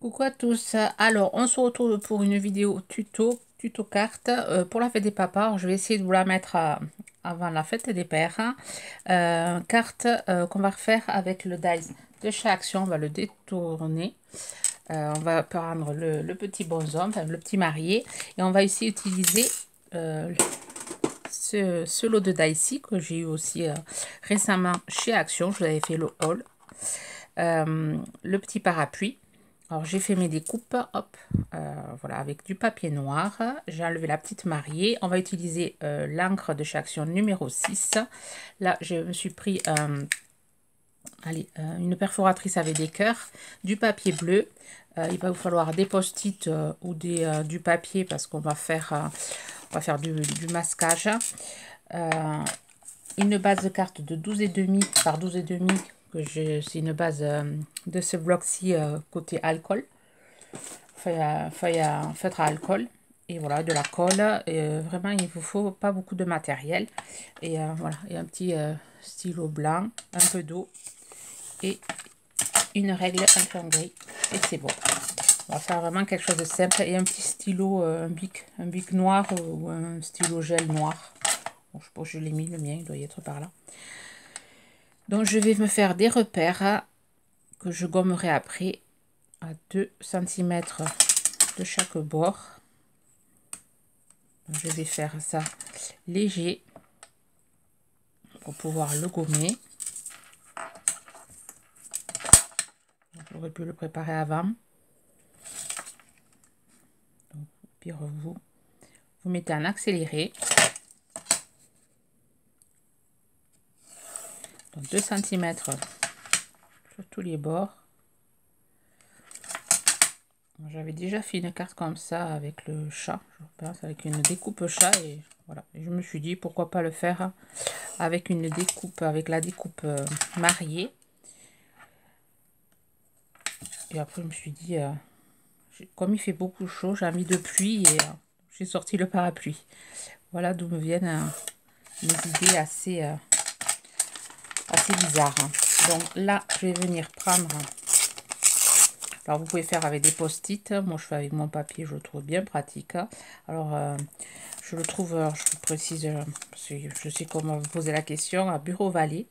Coucou à tous, alors on se retrouve pour une vidéo tuto carte pour la fête des papas. Alors, je vais essayer de vous la mettre avant la fête des pères, hein. Carte qu'on va refaire avec le dies de chez Action. On va le détourner, on va prendre le petit bonhomme, enfin, le petit marié, et on va ici utiliser ce lot de dies ici que j'ai eu aussi récemment chez Action. Je vous avais fait le haul, le petit parapluie. Alors j'ai fait mes découpes, hop, voilà, avec du papier noir. J'ai enlevé la petite mariée. On va utiliser l'encre de chez Action numéro 6. Là, je me suis pris une perforatrice avec des cœurs, du papier bleu. Il va vous falloir des post-it ou du papier parce qu'on va faire, du masquage. Une base de cartes de 12,5 par 12,5. C'est une base de ce bloc-ci côté alcool, feutre à alcool, et voilà, de la colle. Et vraiment il vous faut pas beaucoup de matériel, et voilà, et un petit stylo blanc, un peu d'eau et une règle, un crayon gris, et c'est bon. On va faire vraiment quelque chose de simple, et un petit stylo, un bic noir ou un stylo gel noir. Bon, je sais pas, je l'ai mis, le mien il doit y être par là. Donc je vais me faire des repères que je gommerai après à 2 cm de chaque bord. Donc, je vais faire ça léger pour pouvoir le gommer. J'aurais pu le préparer avant. Donc, pire, vous mettez en accéléré. Donc 2 cm sur tous les bords. J'avais déjà fait une carte comme ça avec le chat, je pense, avec une découpe chat, et voilà. Et je me suis dit pourquoi pas le faire avec une découpe, avec la découpe mariée. Et après je me suis dit, comme il fait beaucoup chaud, j'ai mis de pluie, et j'ai sorti le parapluie. Voilà d'où me viennent mes idées assez bizarres, hein. Donc là je vais venir prendre. Alors vous pouvez faire avec des post-it. Moi je fais avec mon papier, je le trouve bien pratique. Alors je le trouve, je vous précise, parce que je sais comment vous poser la question, à Bureau Vallée.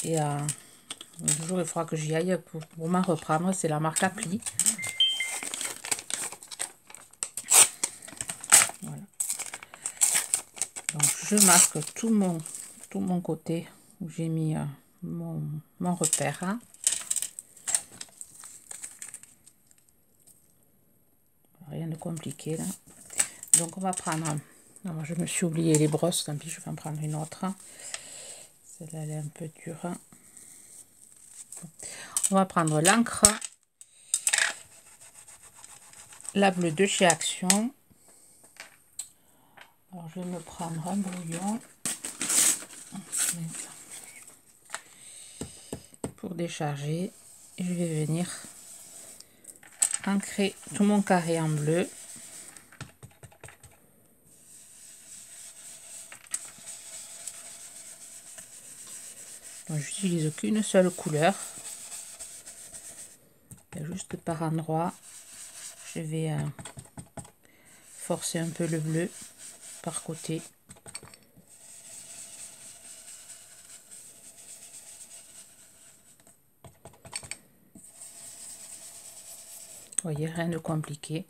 Et le jour il faudra que j'y aille pour m'en reprendre. C'est la marque Appli. Voilà. Donc je masque tout mon côté où j'ai mis mon repère, hein. Rien de compliqué là. Donc on va prendre, alors je me suis oublié les brosses, tant pis, je vais en prendre une autre. Celle-là elle est un peu dure. On va prendre l'encre, la bleue de chez Action. Alors je vais me prendre un brouillon pour décharger, et je vais venir ancrer tout mon carré en bleu. J'utilise qu'une seule couleur, et juste par endroit je vais forcer un peu le bleu par côté. Vous voyez, rien de compliqué.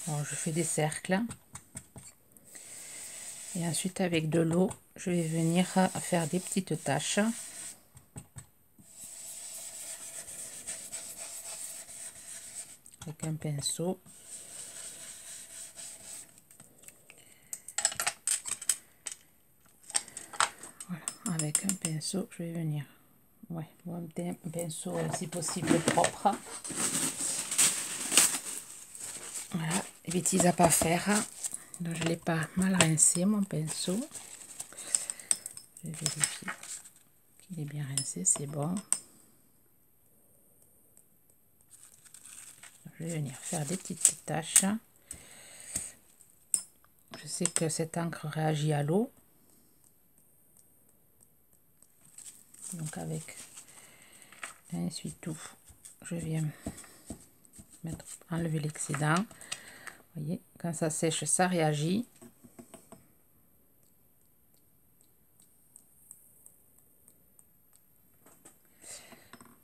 Alors, je fais des cercles, et ensuite avec de l'eau je vais venir faire des petites taches. Avec un pinceau. Voilà, avec un pinceau je vais venir, ouais, un pinceau si possible propre. Voilà, les bêtises à pas faire. Donc je l'ai pas mal rincé mon pinceau. Je vérifie Il est bien rincé, c'est bon. Je vais venir faire des petites taches. Je sais que cette encre réagit à l'eau. Donc avec un essuie-tout, je viens enlever l'excédent. Vous voyez, quand ça sèche, ça réagit.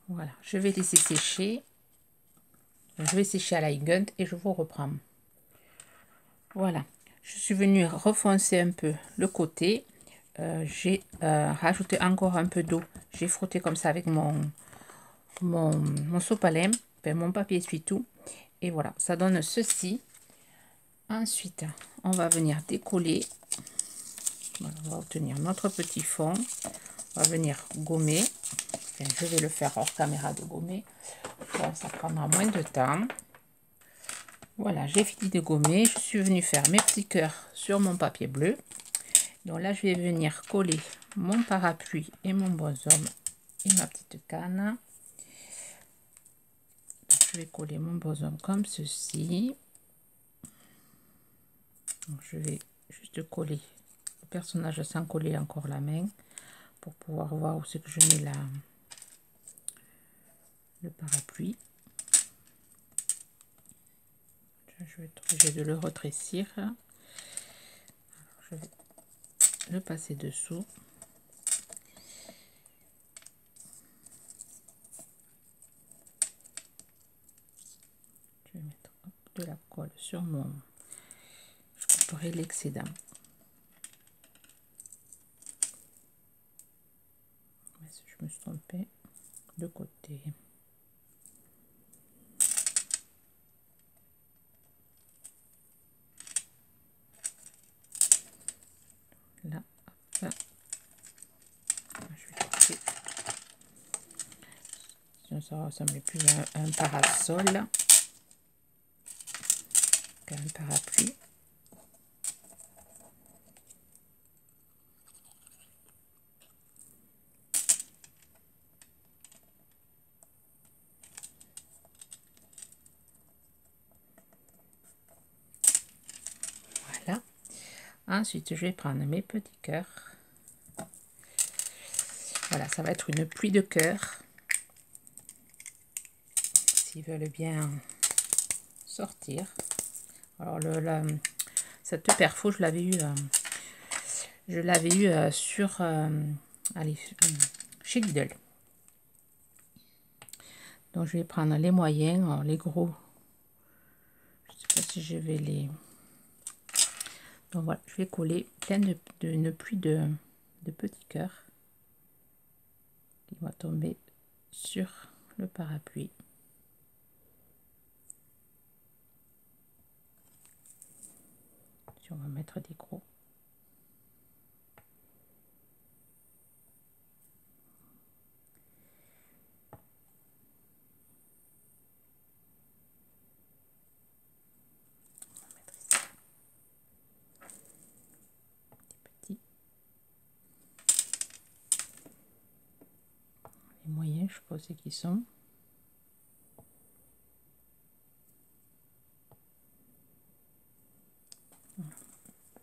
Voilà, je vais laisser sécher. Je vais sécher à l'ail gun et je vous reprends. Voilà, je suis venue refoncer un peu le côté. J'ai rajouté encore un peu d'eau. J'ai frotté comme ça avec mon sopalin, enfin, mon papier essuie-tout. Et voilà, ça donne ceci. Ensuite, on va venir décoller. Voilà, on va obtenir notre petit fond. On va venir gommer. Enfin, je vais le faire hors caméra de gommer. Bon, ça prendra moins de temps. Voilà, j'ai fini de gommer. Je suis venue faire mes petits cœurs sur mon papier bleu. Donc là, je vais venir coller mon parapluie et mon bonhomme et ma petite canne. Donc, je vais coller mon bonhomme comme ceci. Donc, je vais juste coller le personnage sans coller encore la main pour pouvoir voir où c'est que je mets le parapluie. Je vais être obligée de le retrécir. Alors, je vais le passer dessous. Je vais mettre de la colle sur mon... Je couperai l'excédent. Je me suis trompée de côté. Là, hop. Je vais couper. Sinon, ça ressemble plus à un parasol qu'à un parapluie. Voilà. Ensuite, je vais prendre mes petits cœurs. Voilà, ça va être une pluie de cœurs. S'ils veulent bien sortir. Alors, cette perfo, je l'avais eu, sur allez, chez Lidl. Donc, je vais prendre les moyens. Alors, les gros, je ne sais pas si je vais les... Donc, voilà, je vais coller plein une pluie de petits cœurs qui va tomber sur le parapluie. Si on va mettre des gros. Des petits. Les moyens, je suppose qu'ils sont.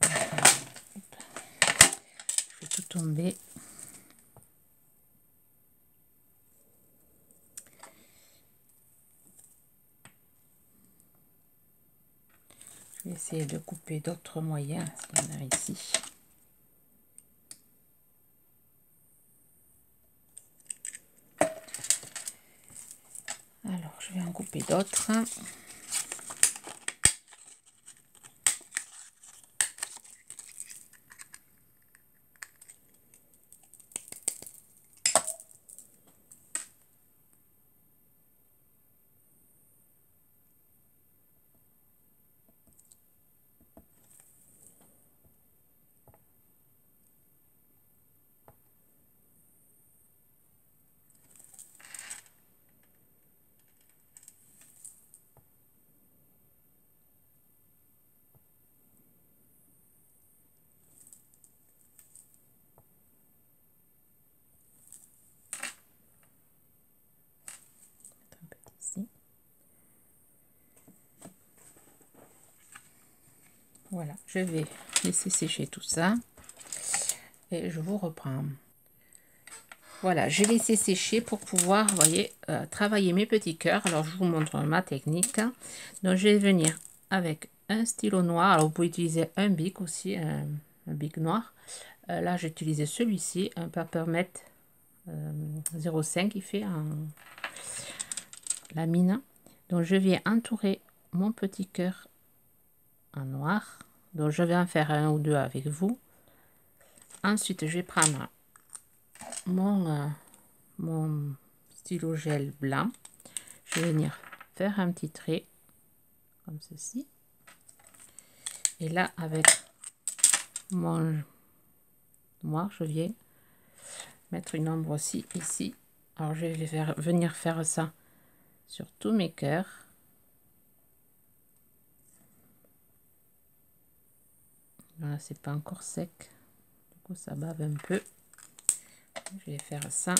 Je vais tout tomber. Je vais essayer de couper d'autres moyens, s'il y en a ici. Alors, je vais en couper d'autres. Voilà, je vais laisser sécher tout ça et je vous reprends. Voilà, j'ai laissé sécher pour pouvoir, vous voyez, travailler mes petits cœurs. Alors, je vous montre ma technique. Donc, je vais venir avec un stylo noir. Alors, vous pouvez utiliser un bic aussi, un bic noir. Là, j'ai utilisé celui-ci, un Papermate 05 qui fait la mine. Donc, je viens entourer mon petit cœur en noir. Donc, je vais en faire un ou deux avec vous. Ensuite, je vais prendre mon stylo gel blanc. Je vais venir faire un petit trait comme ceci. Et là, avec mon noir, je viens mettre une ombre aussi ici. Alors, je vais venir faire ça sur tous mes cœurs. Voilà, c'est pas encore sec. Du coup, ça bave un peu. Je vais faire ça.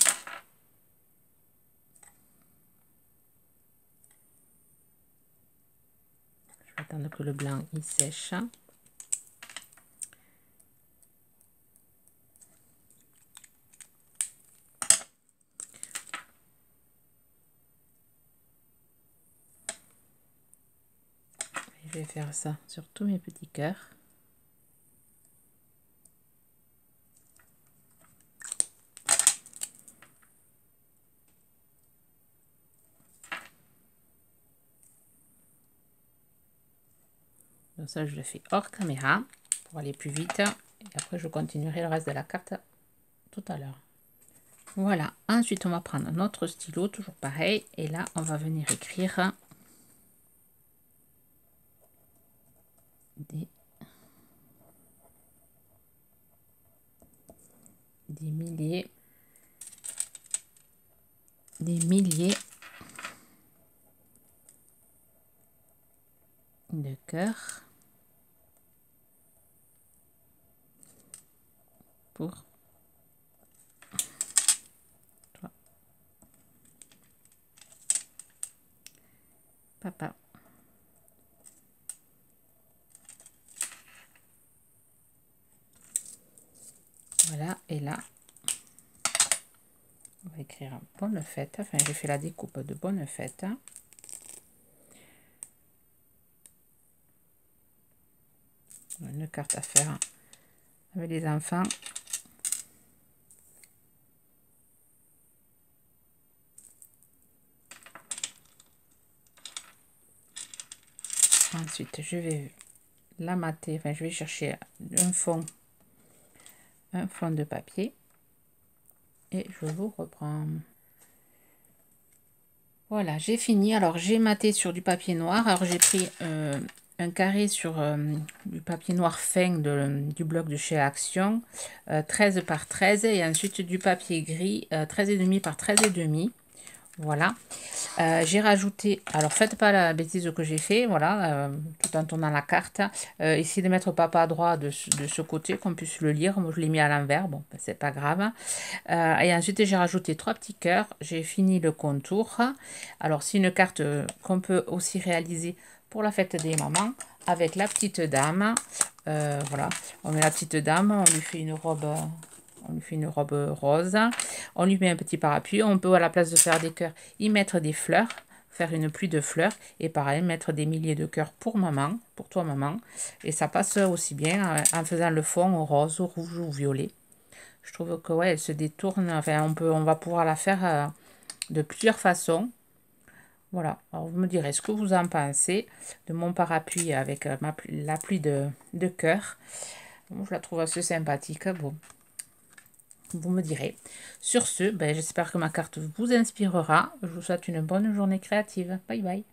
Je vais attendre que le blanc il sèche. Je vais faire ça sur tous mes petits cœurs. Donc ça, je le fais hors caméra pour aller plus vite. Et après, je continuerai le reste de la carte tout à l'heure. Voilà. Ensuite, on va prendre notre stylo, toujours pareil. Et là, on va venir écrire des milliers de cœurs pour toi, papa. Voilà, et là, on va écrire bonne fête. Enfin, j'ai fait la découpe de bonne fête. Une carte à faire avec les enfants. Ensuite, je vais la mater. Enfin, je vais chercher un fond de papier. Et je vous reprends. Voilà, j'ai fini. Alors, j'ai maté sur du papier noir. Alors, j'ai pris un carré sur du papier noir fin du bloc de chez Action, 13 par 13. Et ensuite, du papier gris, 13,5 par 13,5. Voilà. J'ai rajouté, alors faites pas la bêtise que j'ai fait, voilà, tout en tournant la carte. Essayez de mettre papa à droite de ce côté, qu'on puisse le lire. Moi, je l'ai mis à l'envers, bon, ben, c'est pas grave. Et ensuite, j'ai rajouté 3 petits cœurs. J'ai fini le contour. Alors, c'est une carte qu'on peut aussi réaliser pour la fête des mamans avec la petite dame. Voilà, on met la petite dame, on lui fait une robe. On lui fait une robe rose. On lui met un petit parapluie. On peut, à la place de faire des cœurs, y mettre des fleurs. Faire une pluie de fleurs. Et pareil, mettre des milliers de cœurs pour maman. Pour toi, maman. Et ça passe aussi bien en faisant le fond au rose, au rouge ou au violet. Je trouve que, ouais, elle se détourne. Enfin, on va pouvoir la faire de plusieurs façons. Voilà. Alors, vous me direz ce que vous en pensez de mon parapluie avec la pluie de cœurs. Moi, je la trouve assez sympathique. Bon. Vous me direz. Sur ce, j'espère que ma carte vous inspirera. Je vous souhaite une bonne journée créative. Bye bye.